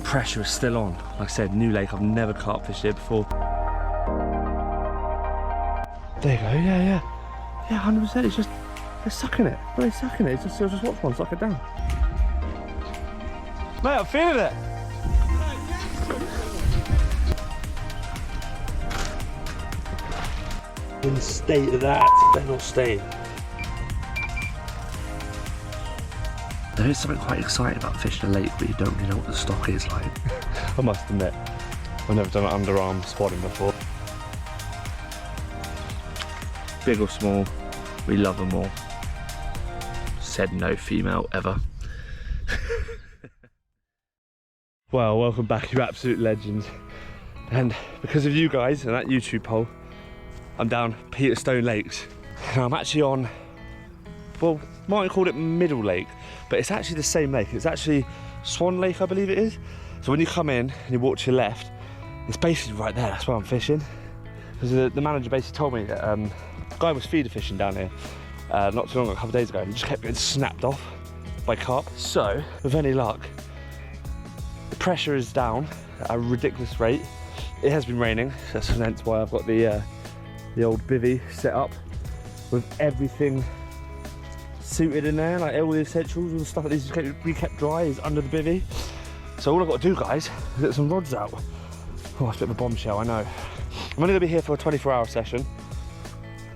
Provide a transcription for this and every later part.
pressure is still on. Like I said, new lake, I've never carp fished here before. There you go, yeah, 100%, it's just, they're sucking it. What are they sucking it? It's just watch one suck it down. Mate, I'm feeling it. In the state of that, they're not staying. There is something quite exciting about fishing a lake, but you don't really know what the stock is like. I must admit, I've never done an underarm spotting before. Big or small, we love them all. Said no female ever. Well, welcome back, you absolute legends. And because of you guys and that YouTube poll, I'm down Peterstone Lakes. And I'm actually on, well, might call it Middle Lake, but it's actually the same lake. It's actually Swan Lake, I believe it is. So when you come in and you walk to your left, it's basically right there, that's where I'm fishing. Because the manager basically told me that the guy was feeder fishing down here not too long ago, a couple of days ago, and he just kept getting snapped off by carp. So, with any luck, the pressure is down at a ridiculous rate. It has been raining, so that's hence why I've got the old bivvy set up with everything suited in there, like all the essentials, all the stuff that needs to be kept dry is under the bivvy. So all I've got to do, guys, is get some rods out. Oh, it's a bit of a bombshell, I know. I'm only going to be here for a 24-hour session.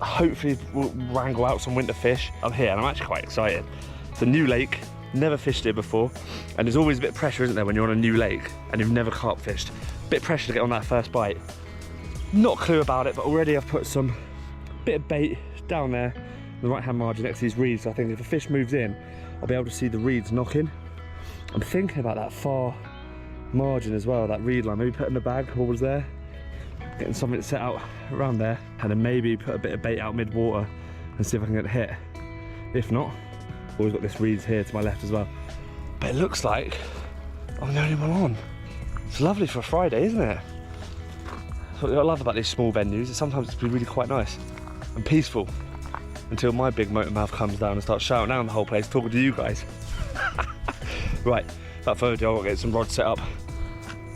Hopefully we'll wrangle out some winter fish. I'm here and I'm actually quite excited. It's a new lake, never fished here before, and there's always a bit of pressure, isn't there, when you're on a new lake and you've never carp fished. Bit of pressure to get on that first bite. Not a clue about it, but already I've put some bit of bait down there on the right hand margin next to these reeds. So I think if a fish moves in, I'll be able to see the reeds knocking. I'm thinking about that far margin as well, that reed line, maybe put in the bag, what was there, getting something set out around there, and then maybe put a bit of bait out mid-water and see if I can get a hit. If not, always got this reeds here to my left as well. But it looks like I'm the only one on. It's lovely for a Friday, isn't it? That's what I love about these small venues, is sometimes it's really quite nice and peaceful until my big motor mouth comes down and starts shouting down the whole place, talking to you guys. Right, without further ado, I've got to get some rods set up.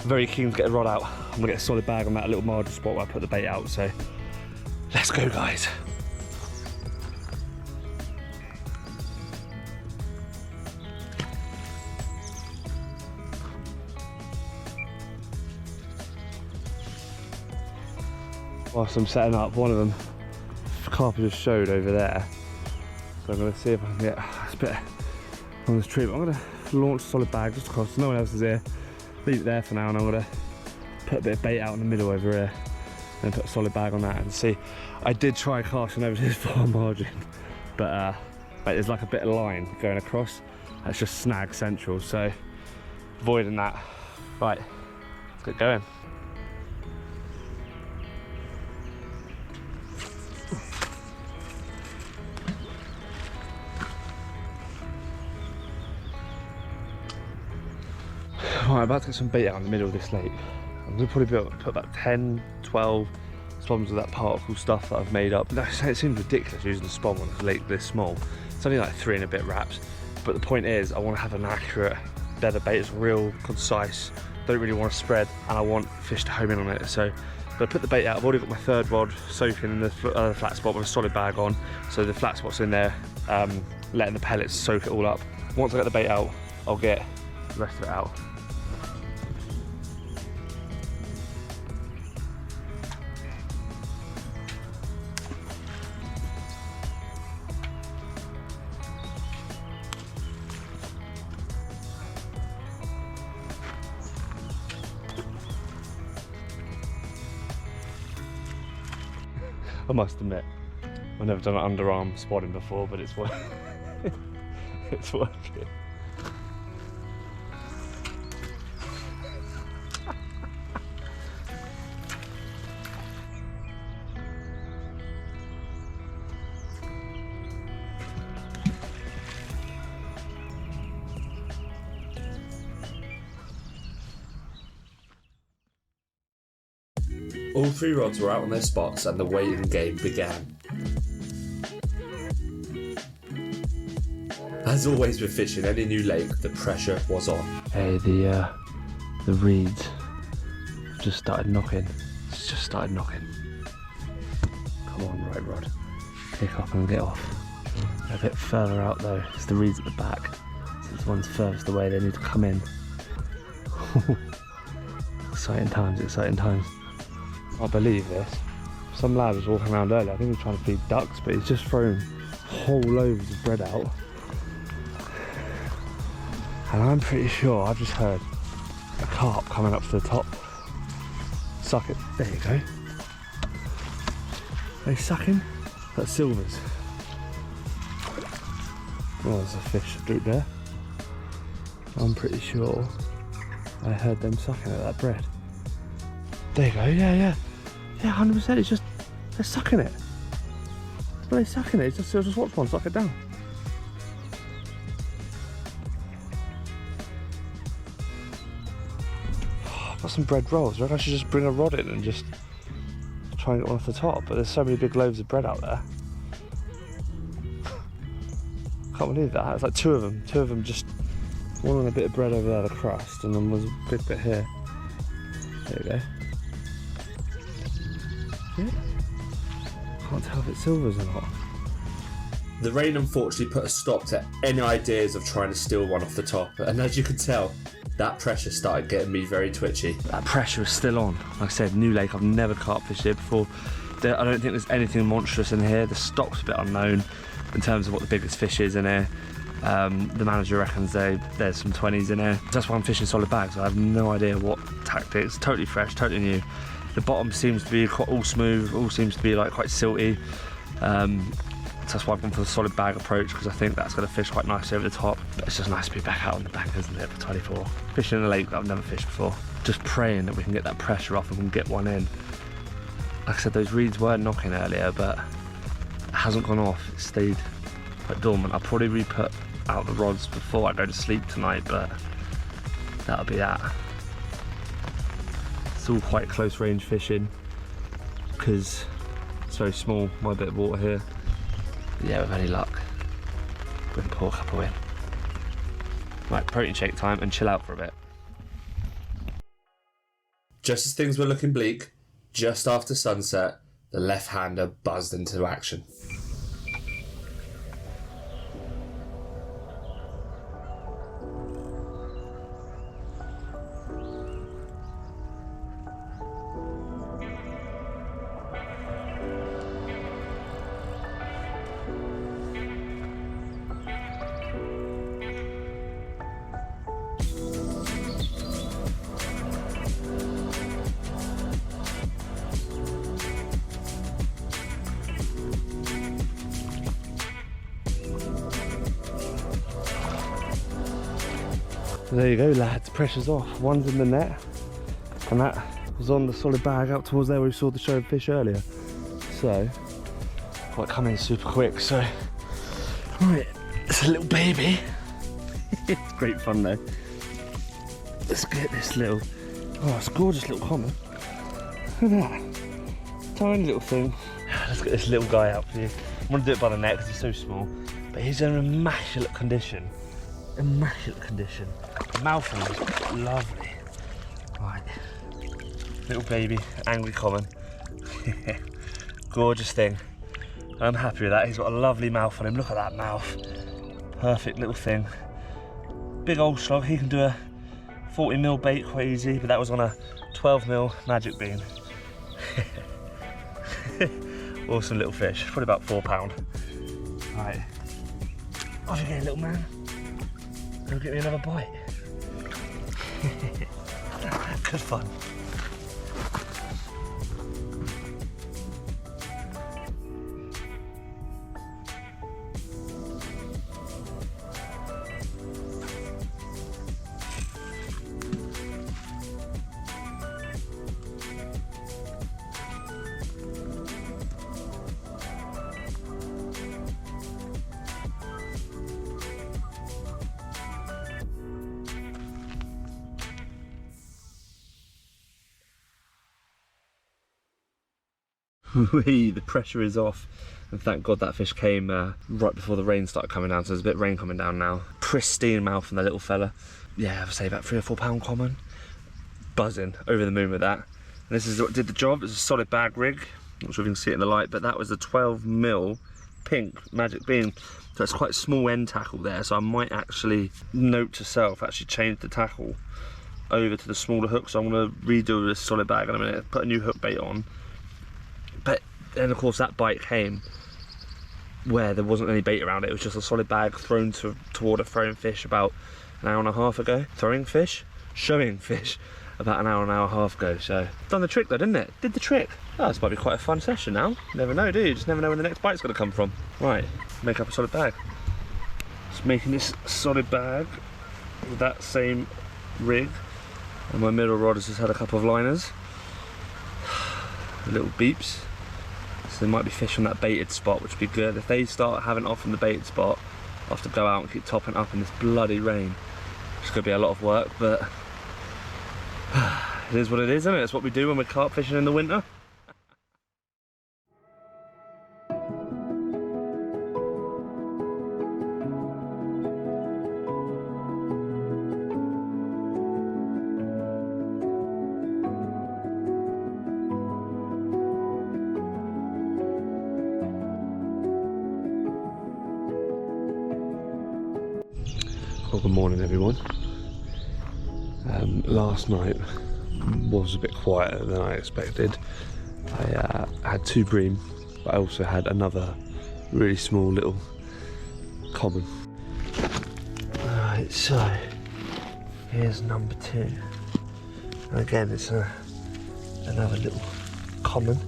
I'm very keen to get a rod out. I'm gonna get a solid bag on that little margin spot where I put the bait out, so let's go, guys. Whilst I'm setting up, one of them, carp just showed over there. So I'm gonna see if I can get a bit on this tree. But I'm gonna launch a solid bag just across, no one else is here. Leave it there for now, and I'm gonna put a bit of bait out in the middle over here and put a solid bag on that and see. I did try casting over to this far margin, but there's like a bit of line going across. That's just snag central, so avoiding that. Right, let's get going. Right, I'm about to get some bait out in the middle of this lake. I'm going to probably be able to put about 10, 12 spoms of that particle stuff that I've made up. It seems ridiculous using a spom on a lake this small. It's only like 3 and a bit wraps. But the point is, I want to have an accurate bed of bait. It's real, concise, don't really want to spread, and I want fish to home in on it. So I'm going to put the bait out. I've already got my third rod soaking in the flat spot with a solid bag on. So the flat spot's in there, letting the pellets soak it all up. Once I get the bait out, I'll get the rest of it out. I must admit, I've never done an underarm spotting before, but it's working. It's working. All 3 rods were out on their spots and the waiting game began. As always with fishing any new lake, the pressure was on. Hey, the The reeds just started knocking. It's just started knocking. Come on, right rod. Pick up and get off. A bit further out though. It's the reeds at the back. So this one's furthest away. They need to come in. Exciting times, exciting times. I believe this. Some lad was walking around earlier. I think he was trying to feed ducks, but he's just thrown whole loaves of bread out. And I'm pretty sure I've just heard a carp coming up to the top. Suck it. There you go. Are they sucking? That's silvers. Oh, there's a fish droop there. I'm pretty sure I heard them sucking at that bread. There you go, yeah, 100%. It's just, they're sucking it. They're sucking it. It's just watch one suck it down. I've got some bread rolls. I reckon I should just bring a rod in and just try and get one off the top. But there's so many big loaves of bread out there. Can't believe that. It's like two of them. Two of them just, one on a bit of bread over there, the crust, and then there's a big bit here. There we go. Yeah. Can't tell if it's silvers or not. The rain unfortunately put a stop to any ideas of trying to steal one off the top, and as you can tell, that pressure started getting me very twitchy. That pressure is still on. Like I said, new lake, I've never carp fished here before. I don't think there's anything monstrous in here. The stock's a bit unknown in terms of what the biggest fish is in here. The manager reckons there's some 20s in here. That's why I'm fishing solid bags. So I have no idea what tactics. Totally fresh, totally new. The bottom seems to be quite all smooth, all seems to be like quite silty. So that's why I've gone for the solid bag approach, because I think that's going to fish quite nicely over the top. But it's just nice to be back out on the bank, isn't it, for 24. Fishing in a lake that I've never fished before. Just praying that we can get that pressure off and we can get one in. Like I said, those reeds were knocking earlier, but it hasn't gone off. It stayed quite dormant. I'll probably re-put out the rods before I go to sleep tonight, but that'll be that. It's all quite close range fishing because it's very small, my bit of water here. But yeah, with any luck, we can pour a couple in. Right, protein shake time and chill out for a bit. Just as things were looking bleak, just after sunset, the left-hander buzzed into action. There you go, lads, pressure's off. One's in the net, and that was on the solid bag out towards there where we saw the show of fish earlier. So, quite come in super quick, so. Right, it's a little baby. It's great fun though. Let's get this little, oh, it's a gorgeous little common. Look at that, tiny little thing. Let's get this little guy out for you. I want to do it by the neck because he's so small, but he's in immaculate condition. Immaculate condition. Mouth on him, lovely. Right, little baby, angry common. Gorgeous thing. I'm happy with that. He's got a lovely mouth on him. Look at that mouth. Perfect little thing. Big old slog. He can do a 40mm bait quite easy, but that was on a 12mm magic bean. Awesome little fish. Probably about £4. Right. Off you go, little man. Go get me another bite. Good fun. The pressure is off, and thank God that fish came right before the rain started coming down, so there's a bit of rain coming down now. Pristine mouth from the little fella. Yeah, I would say about £3 or £4 common. buzzing, over the moon with that. And this is what did the job. It's a solid bag rig. Not sure if you can see it in the light, but that was the 12mm pink magic beam. So it's quite a small end tackle there, so I might actually, note to self, actually change the tackle over to the smaller hook. So I'm going to redo this solid bag in a minute, put a new hook bait on. But then of course that bite came where there wasn't any bait around it. It was just a solid bag thrown toward a throwing fish about an hour and a half ago. Showing fish about an hour and a half ago. So done the trick though, didn't it? Did the trick. Oh, this might be quite a fun session now. Never know, do you? Just never know where the next bite's going to come from. Right, make up a solid bag. Just making this solid bag with that same rig, and my middle rod has just had a couple of liners, little beeps. So there might be fish on that baited spot, which would be good. If they start having off from the baited spot, I'll have to go out and keep topping up in this bloody rain. It's going to be a lot of work, but it is what it is, isn't it? It's what we do when we're carp fishing in the winter. Well, good morning everyone. Last night was a bit quieter than I expected. I had 2 bream, but I also had another really small little common. Alright, so here's number 2. And again it's another little common,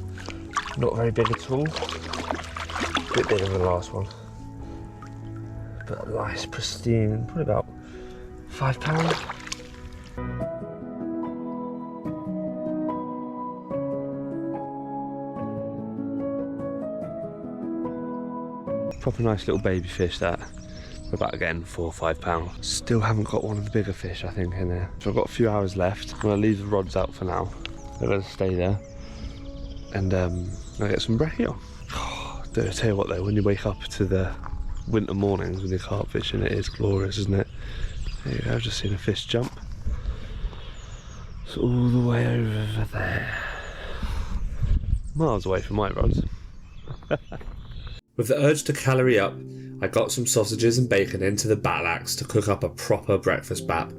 not very big at all, a bit bigger than the last one. But nice, pristine, probably about £5. Proper nice little baby fish that. We're about again £4 or £5. Still haven't got one of the bigger fish I think in there. So I've got a few hours left. I'm gonna leave the rods out for now. They're gonna stay there. And I'll get some brekkie on. Oh, I tell you what though, when you wake up to the winter mornings when you're carp fishing, it is glorious, isn't it? There you go, I've just seen a fish jump. It's all the way over there. Miles away from my rods. With the urge to calorie up, I got some sausages and bacon into the battle axe to cook up a proper breakfast bap.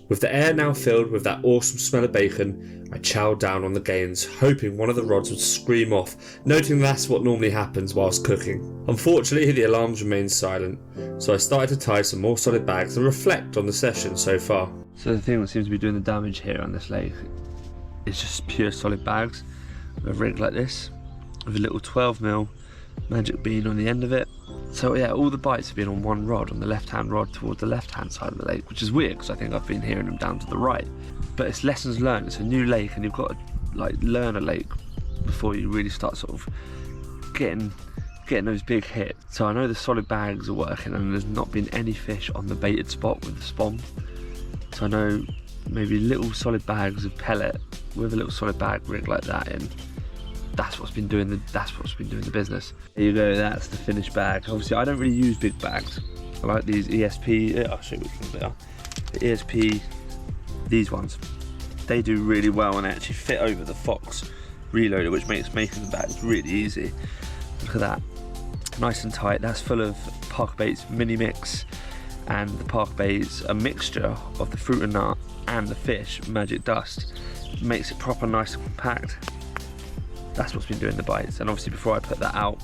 With the air now filled with that awesome smell of bacon, I chowed down on the gains, hoping one of the rods would scream off, noting that's what normally happens whilst cooking. Unfortunately, the alarms remained silent, so I started to tie some more solid bags and reflect on the session so far. So the thing that seems to be doing the damage here on this lake is just pure solid bags with a rig like this, with a little 12mm magic bean on the end of it. So yeah, all the bites have been on one rod, on the left-hand rod towards the left-hand side of the lake, which is weird because I think I've been hearing them down to the right. But it's lessons learned. It's a new lake, and you've got to like learn a lake before you really start sort of getting those big hits. So I know the solid bags are working, and there's not been any fish on the baited spot with the spawn. So I know maybe little solid bags of pellet with a little solid bag rig like that in. That's what's been doing the business. Here you go, that's the finished bag. Obviously I don't really use big bags. I like these ESP, I'll show you which ones they are. The ESP, these ones, they do really well and they actually fit over the Fox reloader, which makes making the bags really easy. Look at that, nice and tight. That's full of Parker Baits mini mix, and the Parker Baits a mixture of the fruit and nut and the fish magic dust. Makes it proper nice and compact. That's what's been doing the bites. And obviously before I put that out,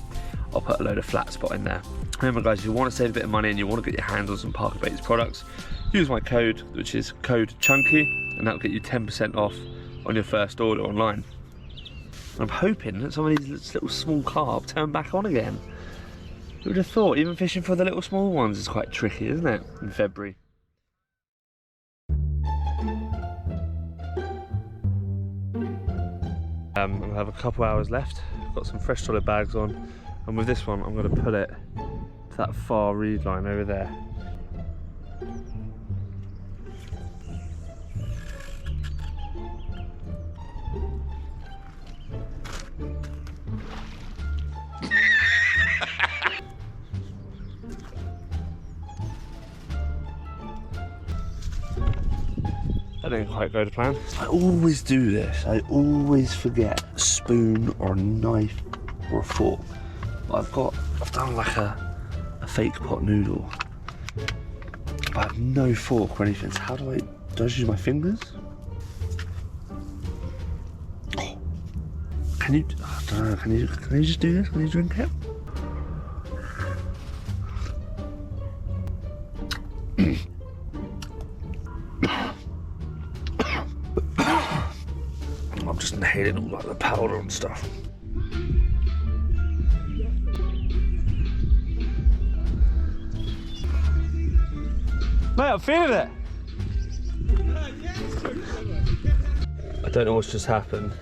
I'll put a load of flat spot in there. Remember guys, if you want to save a bit of money and you want to get your hands on some Parker Baits products, use my code, which is code CHUNKY, and that'll get you 10% off on your first order online. I'm hoping that some of these little small carp turn back on again. Who would have thought? Even fishing for the little small ones is quite tricky, isn't it, in February? I have a couple hours left. Got some fresh solid bags on, and with this one I'm going to put it to that far reed line over there. That didn't quite go to plan. I always do this. I always forget a spoon or a knife or a fork. I've done like a fake pot noodle. But I have no fork or anything. So how do I just use my fingers? Oh. I don't know, can you just do this? Can you drink it? I'm just inhaling all like the powder and stuff. Mate, I'm feeling it. I don't know what's just happened.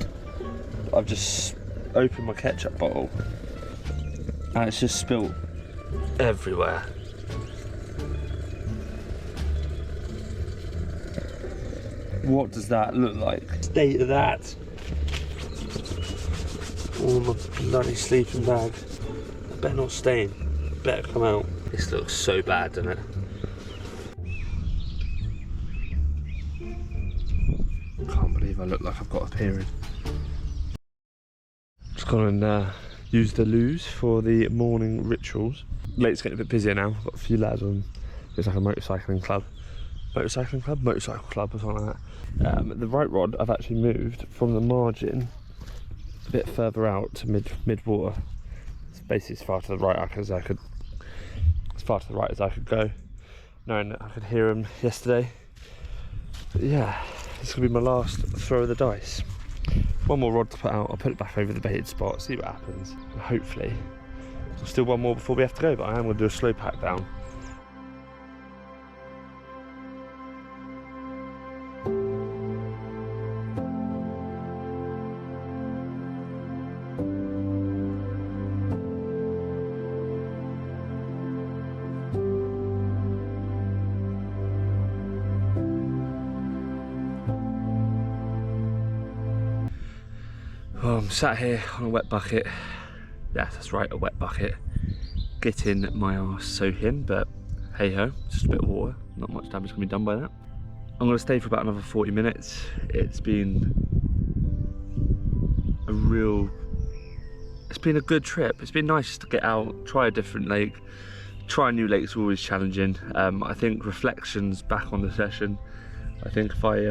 I've just opened my ketchup bottle and it's just spilt everywhere. What does that look like? State of that. Oh, my bloody sleeping bag. I better not stain. Better come out. This looks so bad, doesn't it? Can't believe I look like I've got a period. Just gone and used the loos for the morning rituals. Lake's getting a bit busier now. Got a few lads on. It's like a motorcycle club or something like that. The right rod I've actually moved from the margin a bit further out to mid water. It's basically as far to the right as I could go, knowing that I could hear him yesterday. But yeah, this is gonna be my last throw of the dice. One more rod to put out. I'll put it back over the baited spot, see what happens, and hopefully there's still one more before we have to go, but I am gonna do a slow pack down. Well, I'm sat here on a wet bucket. Yeah, that's right, a wet bucket. Getting my arse soaking, but hey ho, just a bit of water. Not much damage can be done by that. I'm gonna stay for about another 40 minutes. It's been a good trip. It's been nice to get out, try a different lake. Trying new lakes are always challenging. I think reflections back on the session. I think if I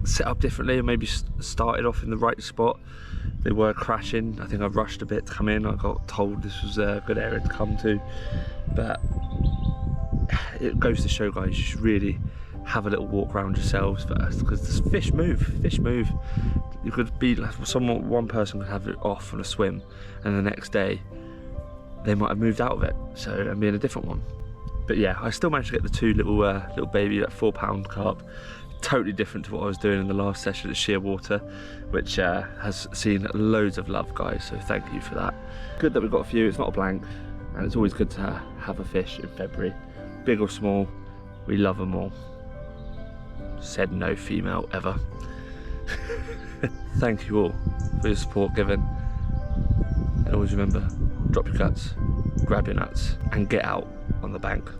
set up differently and maybe started off in the right spot, they were crashing. I think I rushed a bit to come in. I got told this was a good area to come to, but it goes to show, guys, you should really have a little walk around yourselves first, because the fish move. You could be like one person could have it off on a swim, and the next day they might have moved out of it, so and be in a different one. But yeah, I still managed to get the two little baby, like 4-pound carp. Totally different to what I was doing in the last session at Sheer Water, which has seen loads of love, guys, so thank you for that. Good that we've got a few. It's not a blank, and it's always good to have a fish in February, big or small. We love them all. Said no female ever. Thank you all for your support given, and always remember, drop your guts, grab your nuts, and get out on the bank.